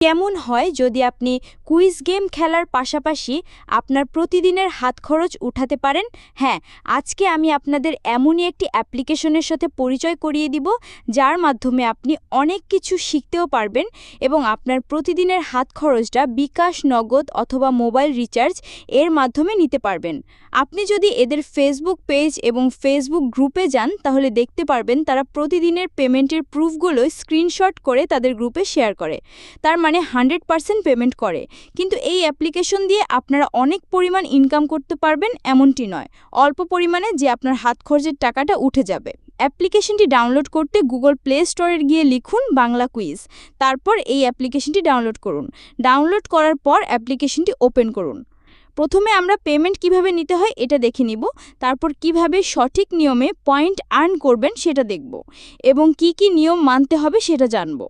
কেমন হয় যদি আপনি কুইজ গেম খেলার পাশাপাশি আপনার প্রতিদিনের হাত খরচ উঠাতে পারেন? হ্যাঁ, আজকে আমি আপনাদের এমনই একটি অ্যাপ্লিকেশনের সাথে পরিচয় করিয়ে দিব, যার মাধ্যমে আপনি অনেক কিছু শিখতেও পারবেন এবং আপনার প্রতিদিনের হাত খরচটা বিকাশ, নগদ অথবা মোবাইল রিচার্জ এর মাধ্যমে নিতে পারবেন। আপনি যদি এদের ফেসবুক পেজ এবং ফেসবুক গ্রুপে যান, তাহলে দেখতে পারবেন তারা প্রতিদিনের পেমেন্টের প্রুফগুলো স্ক্রিনশট করে তাদের গ্রুপে শেয়ার করে। তার মানে 100% পেমেন্ট করে। কিন্তু এই অ্যাপ্লিকেশন দিয়ে আপনারা অনেক পরিমাণ ইনকাম করতে পারবেন এমনটি নয়, অল্প পরিমাণে যে আপনার হাত খরচের টাকাটা উঠে যাবে। অ্যাপ্লিকেশনটি ডাউনলোড করতে গুগল প্লে স্টোরে গিয়ে লিখুন বাংলা কুইজ, তারপর এই অ্যাপ্লিকেশনটি ডাউনলোড করুন। ডাউনলোড করার পর অ্যাপ্লিকেশনটি ওপেন করুন। প্রথমে আমরা পেমেন্ট কিভাবে নিতে হয় এটা দেখে নিব, তারপর কিভাবে সঠিক নিয়মে পয়েন্ট আর্ন করবেন সেটা দেখব এবং কি কি নিয়ম মানতে হবে সেটা জানব।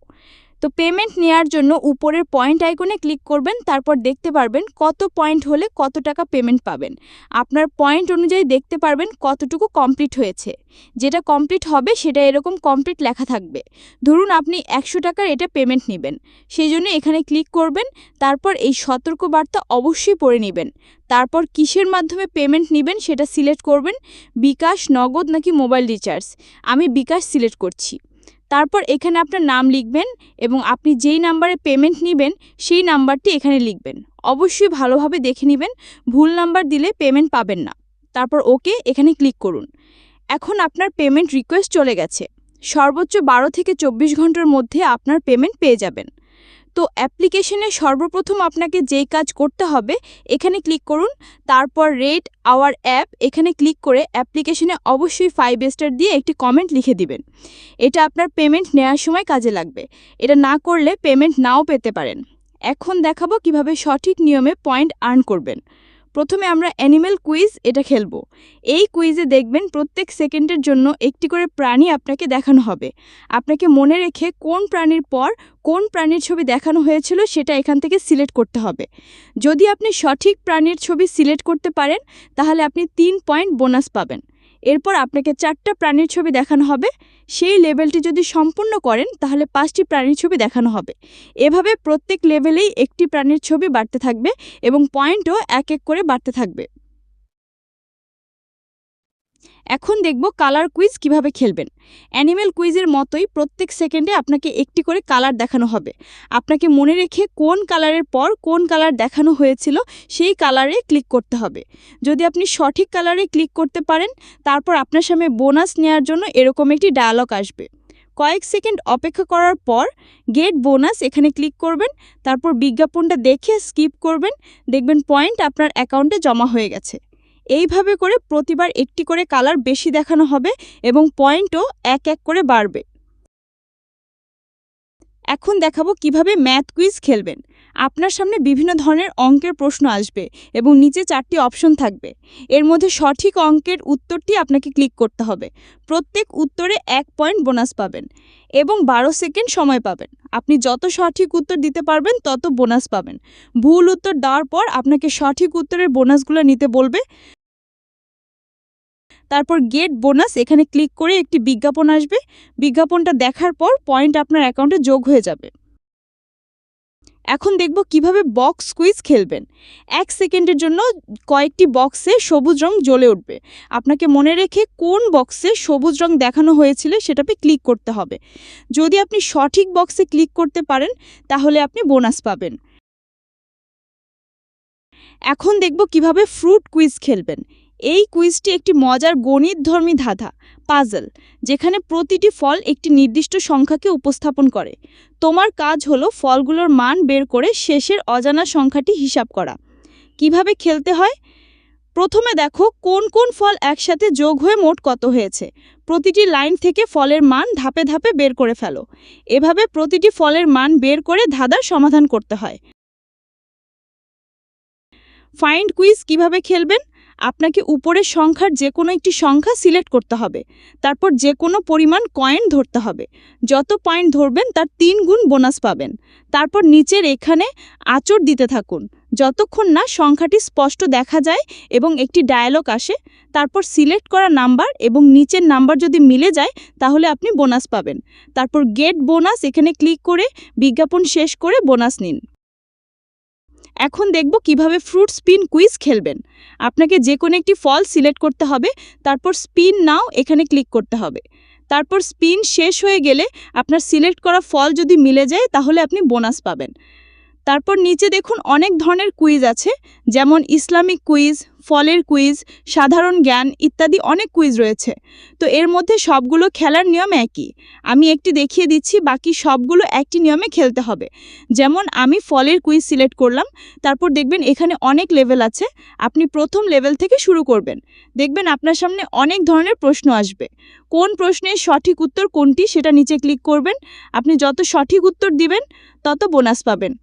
তো পেমেন্ট নেওয়ার জন্য উপরের পয়েন্ট আইকনে ক্লিক করবেন, তারপর দেখতে পারবেন কত পয়েন্ট হলে কত টাকা পেমেন্ট পাবেন। আপনার পয়েন্ট অনুযায়ী দেখতে পারবেন কতটুকু কমপ্লিট হয়েছে। যেটা কমপ্লিট হবে সেটা এরকম কমপ্লিট লেখা থাকবে। ধরুন আপনি 100 টাকার এটা পেমেন্ট নেবেন, সেই জন্য এখানে ক্লিক করবেন, তারপর এই সতর্কবার্তা অবশ্যই পড়ে নেবেন। তারপর কিসের মাধ্যমে পেমেন্ট নেবেন সেটা সিলেক্ট করবেন, বিকাশ, নগদ নাকি মোবাইল রিচার্জ। আমি বিকাশ সিলেক্ট করছি। তারপর এখানে আপনার নাম লিখবেন এবং আপনি যেই নাম্বারে পেমেন্ট নেবেন সেই নাম্বারটি এখানে লিখবেন। অবশ্যই ভালোভাবে দেখে নেবেন, ভুল নাম্বার দিলে পেমেন্ট পাবেন না। তারপর ওকে এখানে ক্লিক করুন। এখন আপনার পেমেন্ট রিকোয়েস্ট চলে গেছে। সর্বোচ্চ 12 থেকে 24 ঘন্টার মধ্যে আপনার পেমেন্ট পেয়ে যাবেন। তো অ্যাপ্লিকেশনে সর্বপ্রথম আপনাকে যেই কাজ করতে হবে এখানে ক্লিক করুন, তারপর রেট আওয়ার অ্যাপ এখানে ক্লিক করে অ্যাপ্লিকেশনে অবশ্যই 5 স্টার দিয়ে একটি কমেন্ট লিখে দিবেন। এটা আপনার পেমেন্ট নেওয়ার সময় কাজে লাগবে। এটা না করলে পেমেন্ট নাও পেতে পারেন। এখন দেখাবো কিভাবে সঠিক নিয়মে পয়েন্ট আর্ন করবেন। প্রথমে আমরা অ্যানিম্যাল কুইজ এটা খেলবো। এই কুইজে দেখবেন প্রত্যেক সেকেন্ডের জন্য একটি করে প্রাণী আপনাকে দেখানো হবে। আপনাকে মনে রেখে কোন প্রাণীর পর কোন প্রাণীর ছবি দেখানো হয়েছিল সেটা এখান থেকে সিলেক্ট করতে হবে। যদি আপনি সঠিক প্রাণীর ছবি সিলেক্ট করতে পারেন তাহলে আপনি 3 পয়েন্ট বোনাস পাবেন। এরপর আপনাকে 4টা প্রাণীর ছবি দেখানো হবে। সেই লেভেলটি যদি সম্পূর্ণ করেন তাহলে 5টি প্রাণীর ছবি দেখানো হবে। এভাবে প্রত্যেক লেভেলেই একটি প্রাণীর ছবি বাড়তে থাকবে এবং পয়েন্টও এক এক করে বাড়তে থাকবে। এখন দেখব কালার কুইজ কিভাবে খেলবেন। অ্যানিম্যাল কুইজের মতোই প্রত্যেক সেকেন্ডে আপনাকে একটি করে কালার দেখানো হবে। আপনাকে মনে রেখে কোন কালারের পর কোন কালার দেখানো হয়েছিল সেই কালারে ক্লিক করতে হবে। যদি আপনি সঠিক কালারে ক্লিক করতে পারেন তারপর আপনার সামনে বোনাস নেওয়ার জন্য এরকম একটি ডায়ালগ আসবে। কয়েক সেকেন্ড অপেক্ষা করার পর গেট বোনাস এখানে ক্লিক করবেন, তারপর বিজ্ঞাপনটা দেখে স্কিপ করবেন। দেখবেন পয়েন্ট আপনার অ্যাকাউন্টে জমা হয়ে গেছে। এইভাবে করে প্রতিবার একটি করে কালার বেশি দেখানো হবে এবং পয়েন্টও এক এক করে বাড়বে। এখন দেখাবো কিভাবে ম্যাথ কুইজ খেলবেন। আপনার সামনে বিভিন্ন ধরনের অঙ্কের প্রশ্ন আসবে এবং নিচে 4টি অপশন থাকবে। এর মধ্যে সঠিক অঙ্কের উত্তরটি আপনাকে ক্লিক করতে হবে। প্রত্যেক উত্তরে 1 পয়েন্ট বোনাস পাবেন এবং 12 সেকেন্ড সময় পাবেন। আপনি যত সঠিক উত্তর দিতে পারবেন তত বোনাস পাবেন। ভুল উত্তর দেওয়ার পর আপনাকে সঠিক উত্তরের বোনাসগুলো নিতে বলবে। তারপর গেট বোনাস এখানে ক্লিক করে একটি বিজ্ঞাপন আসবে। বিজ্ঞাপনটা দেখার পর পয়েন্ট আপনার অ্যাকাউন্টে যোগ হয়ে যাবে। এখন দেখব কিভাবে বক্স কুইজ খেলবেন। 1 সেকেন্ডের জন্য কয়েকটি বক্সে সবুজ রং জ্বলে উঠবে। আপনাকে মনে রেখে কোন বক্সে সবুজ রং দেখানো হয়েছিল সেটাতে ক্লিক করতে হবে। যদি আপনি সঠিক বক্সে ক্লিক করতে পারেন তাহলে আপনি বোনাস পাবেন। এখন দেখব কিভাবে ফ্রুট কুইজ খেলবেন। এই কুইজটি একটি মজার গণিতধর্মী ধাঁধা পাজল, যেখানে প্রতিটি ফল একটি নির্দিষ্ট সংখ্যাকে উপস্থাপন করে। তোমার কাজ হলো ফলগুলোর মান বের করে শেষের অজানা সংখ্যাটি হিসাব করা। কিভাবে খেলতে হয়? প্রথমে দেখো কোন কোন ফল একসাথে যোগ হয়ে মোট কত হয়েছে। প্রতিটি লাইন থেকে ফলের মান ধাপে ধাপে বের করে ফেলো। এভাবে প্রতিটি ফলের মান বের করে ধাঁধার সমাধান করতে হয়। ফাইন্ড কুইজ কিভাবে খেলবেন? আপনাকে উপরের সংখ্যার যে কোনো একটি সংখ্যা সিলেক্ট করতে হবে। তারপর যে কোনো পরিমাণ কয়েন ধরতে হবে। যত পয়েন্ট ধরবেন তার 3 গুণ বোনাস পাবেন। তারপর নিচের এখানে আঁচড় দিতে থাকুন। যতক্ষণ না সংখ্যাটি স্পষ্ট দেখা যায় এবং একটি ডায়ালগ আসে, তারপর সিলেক্ট করা নাম্বার এবং নিচের নাম্বার যদি মিলে যায় তাহলে আপনি বোনাস পাবেন। তারপর গেট বোনাস এখানে ক্লিক করে বিজ্ঞাপন শেষ করে বোনাস নিন। এখন দেখব কিভাবে ফ্রুট স্পিন কুইজ খেলবেন। আপনাকে যে কোনো একটি ফল সিলেক্ট করতে হবে, তারপর স্পিন নাও এখানে ক্লিক করতে হবে। তারপর স্পিন শেষ হয়ে গেলে আপনার সিলেক্ট করা ফল যদি মিলে যায় তাহলে আপনি বোনাস পাবেন। তারপর নিচে দেখুন অনেক ধরনের কুইজ আছে, যেমন ইসলামিক কুইজ, ফলের কুইজ, সাধারণ জ্ঞান ইত্যাদি অনেক কুইজ রয়েছে। তো এর মধ্যে সবগুলো খেলার নিয়ম একই। আমি একটি দেখিয়ে দিচ্ছি, বাকি সবগুলো একটি নিয়মে খেলতে হবে। যেমন আমি ফলের কুইজ সিলেক্ট করলাম, তারপর দেখবেন এখানে অনেক লেভেল আছে। আপনি প্রথম লেভেল থেকে শুরু করবেন। দেখবেন আপনার সামনে অনেক ধরনের প্রশ্ন আসবে। কোন প্রশ্নের সঠিক উত্তর কোনটি সেটা নিচে ক্লিক করবেন। আপনি যত সঠিক উত্তর দিবেন তত বোনাস পাবেন।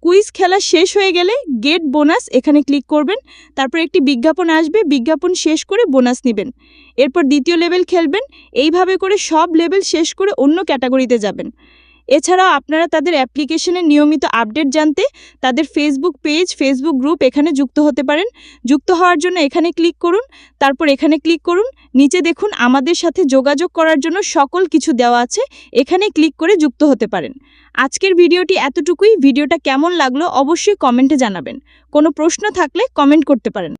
কুইজ খেলা শেষ হয়ে গেলে গেট বোনাস এখানে ক্লিক করবেন। তারপর একটি বিজ্ঞাপন আসবে, বিজ্ঞাপন শেষ করে বোনাস নেবেন। এরপর দ্বিতীয় লেভেল খেলবেন। এইভাবে করে সব লেভেল শেষ করে অন্য ক্যাটাগরিতে যাবেন। এছাড়াও আপনারা তাদের অ্যাপ্লিকেশনের নিয়মিত আপডেট জানতে তাদের ফেসবুক পেজ, ফেসবুক গ্রুপ এখানে যুক্ত হতে পারেন। যুক্ত হওয়ার জন্য এখানে ক্লিক করুন, তারপর এখানে ক্লিক করুন। নিচে দেখুন আমাদের সাথে যোগাযোগ করার জন্য সকল কিছু দেওয়া আছে, এখানে ক্লিক করে যুক্ত হতে পারেন। আজকের ভিডিওটি এতটুকুই। ভিডিওটা কেমন লাগলো অবশ্যই কমেন্টে জানাবেন। কোনো প্রশ্ন থাকলে কমেন্ট করতে পারেন।